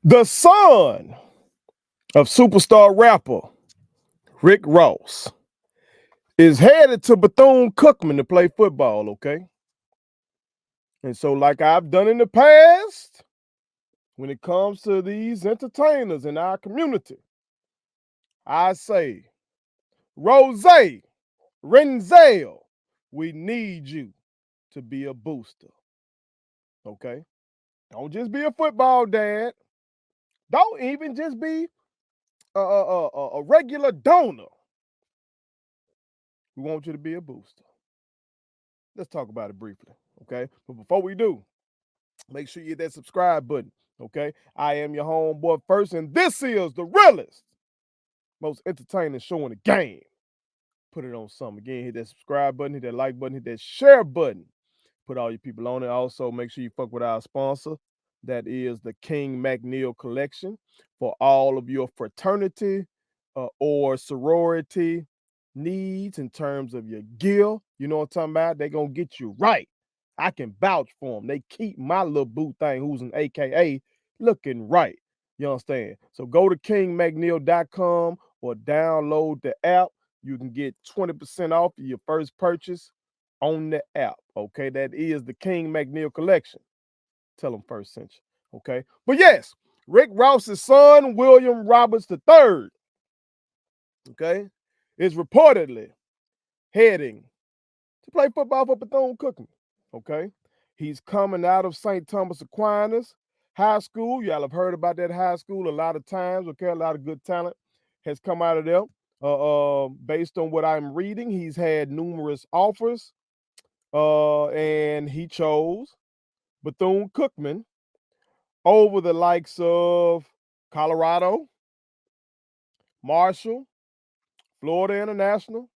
The son of superstar rapper Rick Ross is headed to Bethune-Cookman to play football, okay? And so, like I've done in the past, when it comes to these entertainers in our community, I say, Rose, Renzel, we need you to be a booster, okay? Don't just be a football dad. Don't even just be a regular donor. We want you to be a booster. Let's talk about it briefly, okay? But before we do, make sure you hit that subscribe button, okay? I am your homeboy first, and this is the realest, most entertaining show in the game. Put it on something. Again, hit that subscribe button, hit that like button, hit that share button. Put all your people on it. Also, make sure you fuck with our sponsor. That is the King McNeil Collection for all of your fraternity or sorority needs in terms of your gear. You know what I'm talking about? They're going to get you right. I can vouch for them. They keep my little boo thing, who's an AKA, looking right. You understand? So go to kingmcneil.com or download the app. You can get 20% off your first purchase on the app. Okay, that is the King McNeil Collection. Tell them first sent you. Okay, but yes, Rick Ross's son, William Roberts III, okay, is reportedly heading to play football for Bethune-Cookman. Okay, he's coming out of St. Thomas Aquinas High School. Y'all have heard about that high school a lot of times. Okay, a lot of good talent has come out of there. Based on what I'm reading, he's had numerous offers, and he chose Bethune-Cookman over the likes of Colorado, Marshall, Florida International,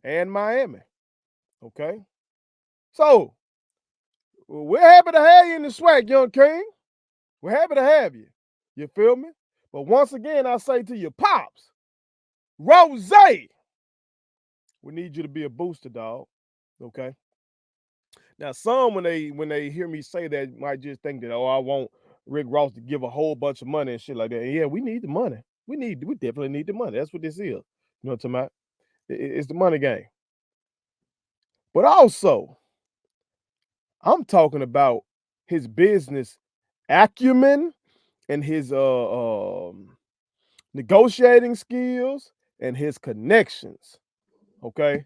and Miami. Okay, so we're happy to have you in the SWAC, young king. We're happy to have you. You feel me? But once again, I say to your pops, Rose, we need you to be a booster, dog. Okay. Now, some when they hear me say that might just think that, oh, I want Rick Ross to give a whole bunch of money and shit like that. And yeah, we need the money. We definitely need the money. That's what this is. You know what I'm talking about? It's the money game. But also, I'm talking about his business acumen and his negotiating skills and his connections. Okay.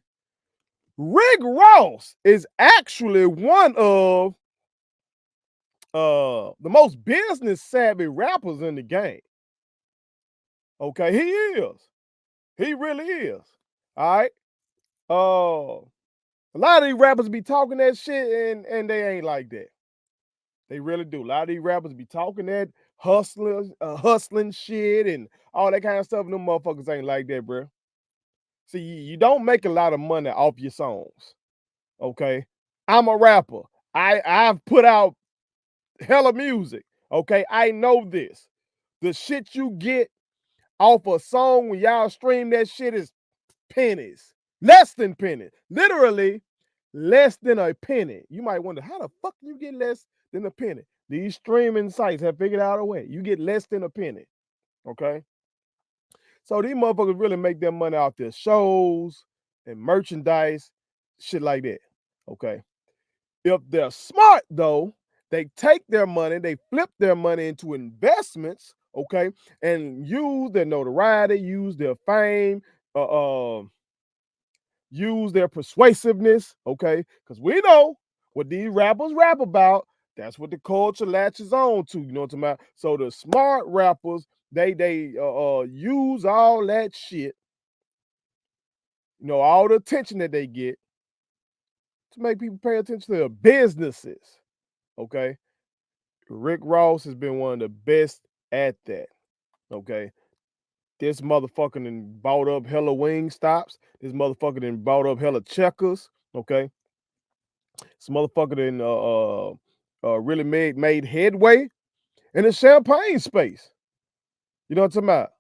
Rick Ross is actually one of the most business savvy rappers in the game. Okay, he is. He really is. All right. A lot of these rappers be talking that shit and they ain't like that. They really do. A lot of these rappers be talking that hustling shit and all that kind of stuff. And them motherfuckers ain't like that, bro. See, you don't make a lot of money off your songs. Okay. I'm a rapper. I've put out hella music. Okay. I know this. The shit you get off a song when y'all stream that shit is pennies. Less than pennies. Literally less than a penny. You might wonder, how the fuck you get less than a penny? These streaming sites have figured out a way. You get less than a penny. Okay. So these motherfuckers really make their money off their shows and merchandise, shit like that. Okay. If they're smart, though, they take their money, they flip their money into investments, okay, and use their notoriety, use their fame, use their persuasiveness, okay, because we know what these rappers rap about. That's what the culture latches on to. You know what I'm talking about? So the smart rappers, they use all that shit, all the attention that they get to make people pay attention to their businesses. Okay. Rick Ross has been one of the best at that. Okay. This motherfucker done bought up hella wing stops. This motherfucker done bought up hella checkers. Okay. This motherfucker done really made headway in the champagne space. You know what I'm talking about?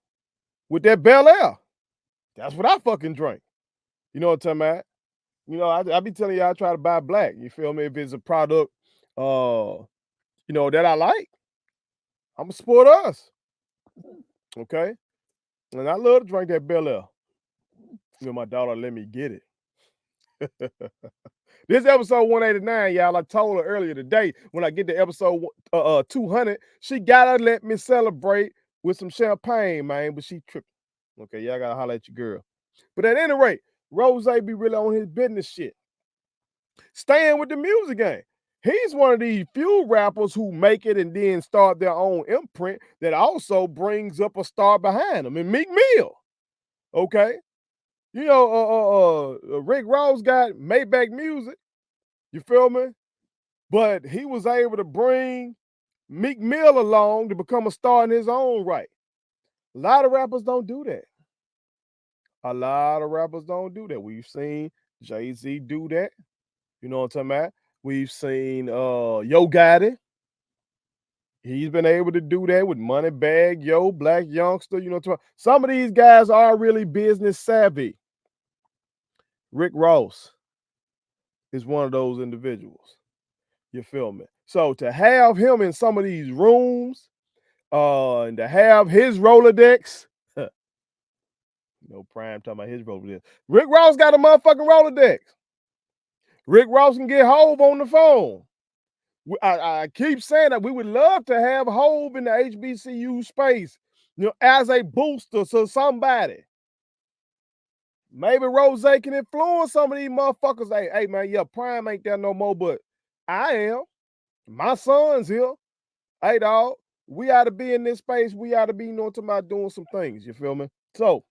With that Bel Air. That's what I fucking drink. You know what I'm talking about? I be telling y'all I try to buy black. You feel me? If it's a product that I like, I'ma support us. Okay? And I love to drink that Bel Air. My daughter let me get it. This episode 189, y'all. I told her earlier today when I get to episode 200, she gotta let me celebrate with some champagne, man. But she tripping. Okay, y'all gotta holler at your girl. But at any rate, Rose be really on his business shit. Staying with the music game. He's one of these few rappers who make it and then start their own imprint that also brings up a star behind them. And Meek Mill. Okay. Rick Ross got Maybach Music. You feel me? But he was able to bring Meek Mill along to become a star in his own right. A lot of rappers don't do that. A lot of rappers don't do that. We've seen Jay-Z do that. You know what I'm talking about? We've seen Yo Gotti. He's been able to do that with Moneybagg Yo, Black Youngster. You know what I'm talking about? Some of these guys are really business savvy. Rick Ross is one of those individuals. You feel me? So to have him in some of these rooms, and to have his Rolodex, Prime talking about his Rolodex. Rick Ross got a motherfucking Rolodex. Rick Ross can get Hove on the phone. I keep saying that we would love to have Hove in the HBCU space, as a booster to somebody. Maybe Rose can influence some of these motherfuckers. Hey, man, yeah, Prime ain't there no more, but I am. My son's here. Hey, dog, we ought to be in this space. We ought to be doing some things. You feel me? So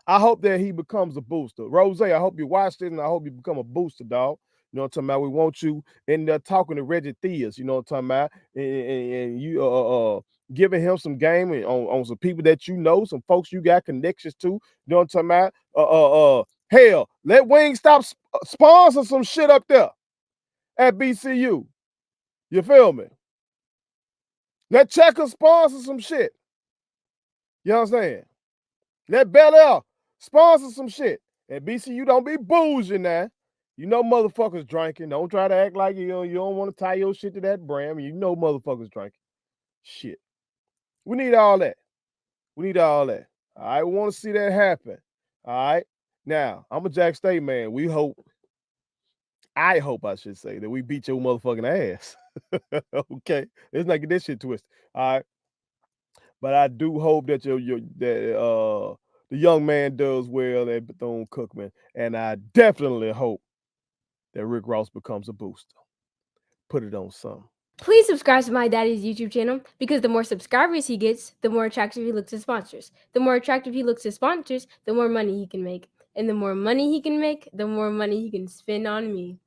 I hope that he becomes a booster. Rose, I hope you watch this and I hope you become a booster, dog. You know what I'm talking about? We want you in there talking to Reggie Theus, you know what I'm talking about? And you giving him some game on some people that you know, some folks you got connections to, you know what I'm talking about? Hell, let Wingstop sponsor some shit up there at BCU. You feel me? Let Checker sponsor some shit. You know what I'm saying? Let Bel Air sponsor some shit. At BCU, don't be boozing now. You know motherfuckers drinking. Don't try to act like you don't want to tie your shit to that brand. You know motherfuckers drinking. Shit. We need all that. We need all that. All right, we want to see that happen. All right. Now, I'm a Jack State man. I hope I should say that we beat your motherfucking ass. Okay. Let's not get this shit twisted. All right. But I do hope that the young man does well at Bethune-Cookman, and I definitely hope that Rick Ross becomes a booster. Put it on something. Please subscribe to my daddy's YouTube channel because the more subscribers he gets, the more attractive he looks to sponsors. The more attractive he looks to sponsors, the more money he can make. And the more money he can make, the more money he can spend on me.